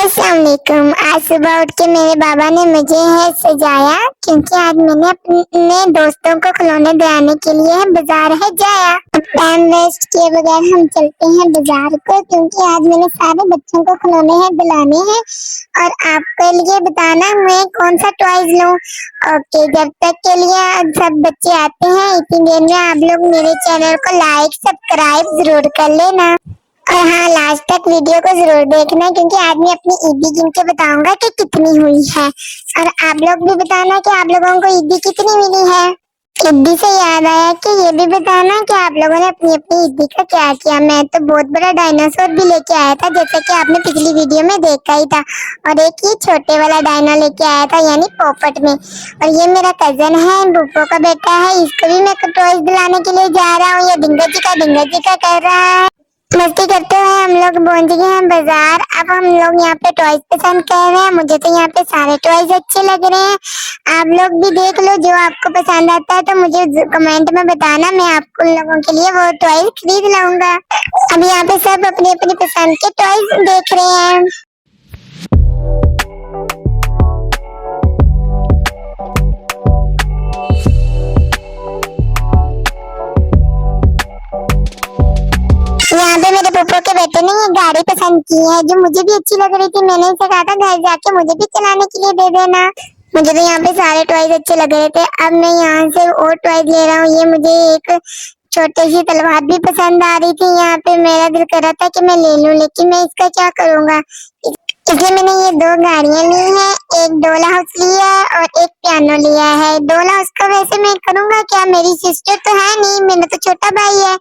अस्सलाम वालेकुम। आज सुबह उठ के मेरे बाबा ने मुझे है सजाया क्योंकि आज मैंने अपने दोस्तों को खिलौने दिलाने के लिए बाजार है जाया। टाइम वेस्ट किए बगैर हम चलते हैं बाजार को क्योंकि आज मैंने सारे बच्चों को खिलौने हैं दिलाने हैं और आपके लिए बताना मैं कौन सा टॉयज लूं। ओके, जब तक के लिए सब बच्चे आते हैं इतनी देर में आप लोग मेरे चैनल को लाइक सब्सक्राइब जरूर कर लेना और हाँ, लास्ट तक वीडियो को जरूर देखना क्योंकि आज मैं अपनी ईदी गिन के बताऊंगा कि कितनी हुई है और आप लोग भी बताना कि आप लोगों को ईदी कितनी मिली है। ईदी से याद आया कि ये भी बताना कि आप लोगों ने अपनी अपनी ईदी का क्या किया। मैं तो बहुत बड़ा डायनासोर भी लेके आया था जैसे कि आपने पिछली वीडियो में देखा ही था और एक ही छोटे वाला डायना लेके आया था यानी पोपट में। और ये मेरा कजन है, बुप्पो का बेटा है, इसको भी मैं टॉयज दिलाने के लिए जा रहा हूँ। ये डिंगा जी का कर रहा है। मस्ती करते हुए हम लोग पहुंच गए हैं बाजार। अब हम लोग यहाँ पे टॉयज पसंद कर रहे हैं। मुझे तो यहाँ पे सारे टॉयज अच्छे लग रहे हैं। आप लोग भी देख लो, जो आपको पसंद आता है तो मुझे कमेंट में बताना, मैं आपको लोगों के लिए वो टॉयज खरीद लाऊंगा। अब यहाँ पे सब अपनी अपनी पसंद के टॉयज देख रहे हैं। यहाँ पे मेरे पुप्पो के बेटे ने ये गाड़ी पसंद की है जो मुझे भी अच्छी लग रही थी। मैंने इसे कहा था घर जाके मुझे भी चलाने के लिए दे देना। मुझे तो यहाँ पे सारे टॉयज अच्छे लग रहे थे। अब मैं यहाँ से और टॉयज ले रहा हूँ। ये मुझे एक छोटी सी तलवार भी पसंद आ रही थी। यहाँ पे मेरा दिल कर रहा था कि मैं ले लूं, लेकिन मैं इसका क्या करूँगा, इसलिए मैंने ये दो गाड़ियां ली हैं। एक डोला हाउस लिया है और एक पियानो लिया है। डोला हाउस का वैसे मैं करूँगा क्या, मेरी सिस्टर तो है नहीं, मेरा तो छोटा भाई है।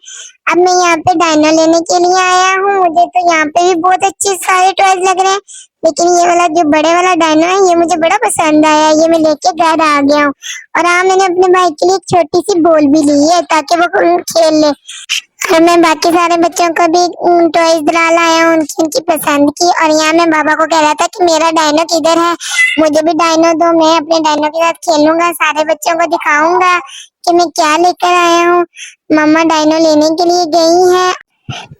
अब मैं यहाँ पे डायनो लेने के लिए आया हूँ। मुझे तो यहाँ पे भी बहुत अच्छे सारे टॉयज लग रहे हैं, लेकिन ये वाला जो बड़े वाला डायनो है ये मुझे बड़ा पसंद आया। ये मैं लेके घर आ गया हूँ। और हाँ, मैंने अपने भाई के लिए एक छोटी सी बॉल भी ली है ताकि वो खेल ले। और मैं बाकी सारे बच्चों को भी टॉयज दिला लाया हूँ उनकी पसंद की। और यहाँ मैं बाबा को कह रहा था कि मेरा डायनो किधर है, मुझे भी डायनो दो, मैं अपने डायनो के साथ खेलूंगा, सारे बच्चों को दिखाऊंगा कि मैं क्या लेकर आया हूँ। मम्मा डायनो लेने के लिए गई है।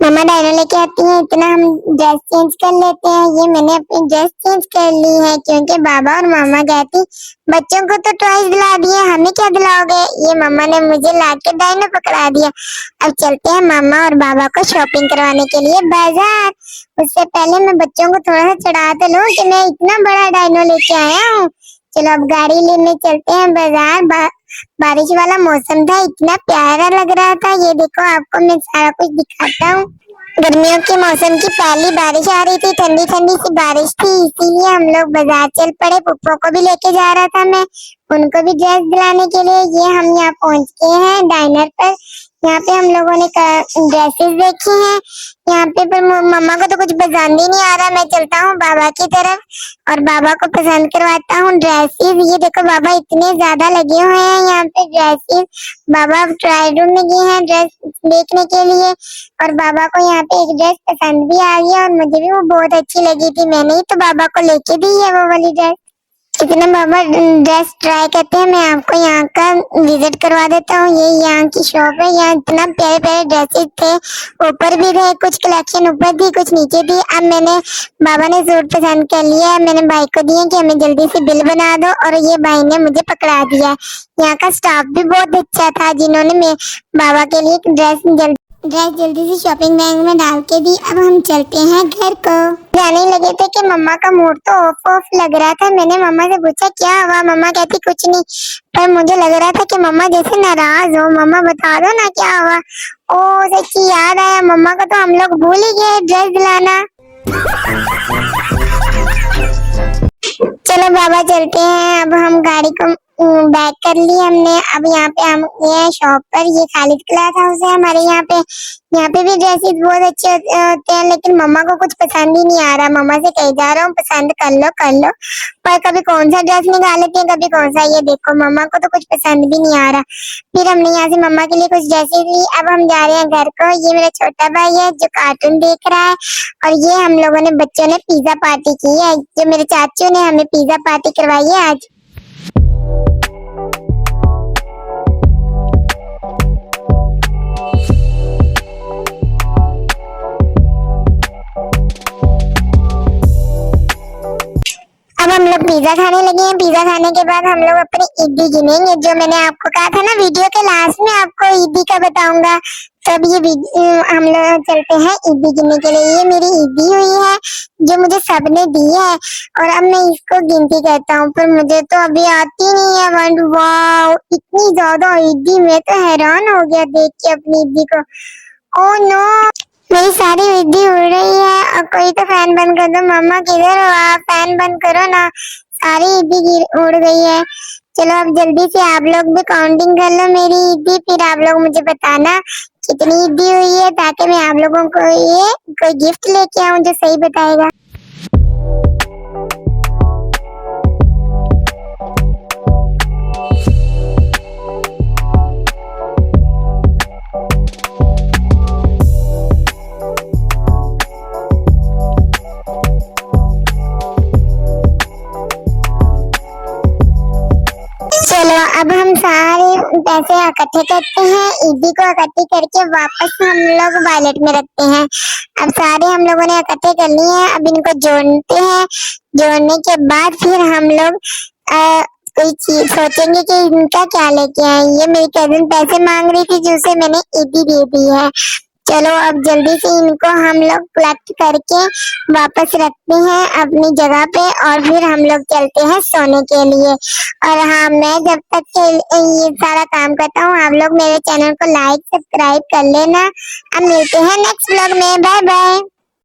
मम्मा डायनो लेके आती है, इतना हम ड्रेस चेंज कर लेते हैं। ये मैंने अपनी ड्रेस चेंज कर ली है क्योंकि बाबा और मामा गए थे। बच्चों को तो टॉयज दिला दिए, हमें क्या दिलाओगे। ये मम्मा ने मुझे लाके डायनो पकड़ा दिया। अब चलते हैं मामा और बाबा को शॉपिंग करवाने के लिए बाजार। उससे पहले मैं बच्चों को थोड़ा सा चढ़ा तो लूं कि मैं इतना बड़ा डायनो लेके आया हूँ। चलो अब गाड़ी लेने चलते हैं बाजार। बारिश वाला मौसम था, इतना प्यारा लग रहा था। ये देखो, आपको मैं सारा कुछ दिखाता हूँ। गर्मियों के मौसम की पहली बारिश आ रही थी, ठंडी ठंडी सी बारिश थी, इसीलिए हम लोग बाजार चल पड़े। पुप्पो को भी लेके जा रहा था मैं, उनको भी ड्रेस दिलाने के लिए। ये हम यहाँ पहुँच गए हैं डाइनर पर। यहाँ पे हम लोगों ने ड्रेसेस देखी हैं यहाँ पे, पर मम्मा को तो कुछ पसंद ही नहीं आ रहा। मैं चलता हूँ बाबा की तरफ और बाबा को पसंद करवाता हूँ ड्रेसेस। ये देखो, बाबा इतने ज्यादा लगे हुए हैं यहाँ पे ड्रेसेस। बाबा ट्रायल रूम में गए हैं ड्रेस देखने के लिए और बाबा को यहाँ पे एक ड्रेस पसंद भी आ गई और मुझे भी वो बहुत अच्छी लगी थी। मैंने ही तो बाबा को लेके दी है वो वाली ड्रेस। इतना बाबा ड्रेस ट्राई करते हैं, मैं आपको यहाँ का विजिट करवा देता हूँ। ये यहाँ की शॉप है। यहाँ इतना प्यारे प्यारे ड्रेसेस थे, ऊपर भी थे, कुछ कलेक्शन ऊपर थी, कुछ नीचे थी। अब मैंने बाबा ने सूट पसंद कर लिया, मैंने भाई को दिया कि हमें जल्दी से बिल बना दो और ये भाई ने मुझे पकड़ा दिया। यहाँ का स्टाफ भी बहुत अच्छा था जिन्होंने मैं बाबा के लिए ड्रेस जल्दी से शॉपिंग बैग में डाल के दी। अब हम चलते हैं घर को। जाने लगे थे कि मम्मा का मूड तो ऑफ लग रहा था। मैंने मम्मा से पूछा क्या हुआ, मम्मा कहती कुछ नहीं, पर मुझे लग रहा था कि मम्मा जैसे नाराज हो। मम्मा बता दो ना क्या हुआ। ओ सच्ची याद आया, मम्मा को तो हम लोग भूल ही गए ड्रेस दिलाना। चलो बाबा चलते हैं। अब हम गाड़ी को बैक कर ली हमने। अब यहाँ पे हम ये शॉप पर, ये खालिद क्लॉथ हाउस है हमारे यहाँ पे भी ड्रेसेस बहुत अच्छे होते हैं, लेकिन मम्मा को कुछ पसंद ही नहीं आ रहा। मम्मा से कही जा रहा हूँ पसंद कर लो, पर कभी कौन सा ड्रेस निकाल लेते हैं, कभी कौन सा। ये देखो, मम्मा को तो कुछ पसंद भी नहीं आ रहा। फिर हमने यहाँ से मम्मा के लिए कुछ ड्रेसेस ली। अब हम जा रहे हैं घर को। ये मेरा छोटा भाई है जो कार्टून देख रहा है और ये हम लोगों ने बच्चों ने पिज्जा पार्टी की है, जो मेरे चाचू ने हमें पिज्जा पार्टी करवाई है आज। पिज्जा खाने लगे हैं। पिज्जा खाने के बाद हम लोग अपनी ईदी गिनेंगे, जो मैंने आपको कहा था ना वीडियो के लास्ट में आपको ईदी का बताऊंगा। तब ये हम लोग चलते हैं ईदी गिनने के लिए। ये मेरी ईदी हुई है जो मुझे सबने दी है और अब मैं इसको गिनती करता हूँ, पर मुझे तो अभी आती नहीं है वन। वाओ, इतनी ज्यादा ईदी, मैं तो हैरान हो गया देख के अपनी ईदी को। ओह नो, मेरी सारी ईदी उड़ रही है। और कोई तो फैन बंद कर दो। मम्मा किधर हो आप? फैन बंद करो ना, सारी ईदी उड़ गई है। चलो अब जल्दी से आप लोग भी काउंटिंग कर लो मेरी ईदी, फिर आप लोग मुझे बताना कितनी ईदी हुई है, ताकि मैं आप लोगों को ये कोई गिफ्ट लेके आऊं जो सही बताएगा। चलो अब हम सारे पैसे इकट्ठे करते हैं। ईदी को इकट्ठी करके वापस हम लोग वॉलेट में रखते हैं। अब सारे हम लोगों ने इकट्ठे कर लिए हैं, अब इनको जोड़ते हैं। जोड़ने के बाद फिर हम लोग कोई चीज सोचेंगे कि इनका क्या लेके आए। ये मेरी कजिन पैसे मांग रही थी जिसे मैंने ईदी दे दी है। चलो अब जल्दी से इनको हम लोग कलेक्ट करके वापस रखते हैं अपनी जगह पे, और फिर हम लोग चलते हैं सोने के लिए। और हाँ, मैं जब तक ये सारा काम करता हूँ, आप लोग मेरे चैनल को लाइक सब्सक्राइब कर लेना। अब मिलते हैं नेक्स्ट व्लॉग में, बाय बाय।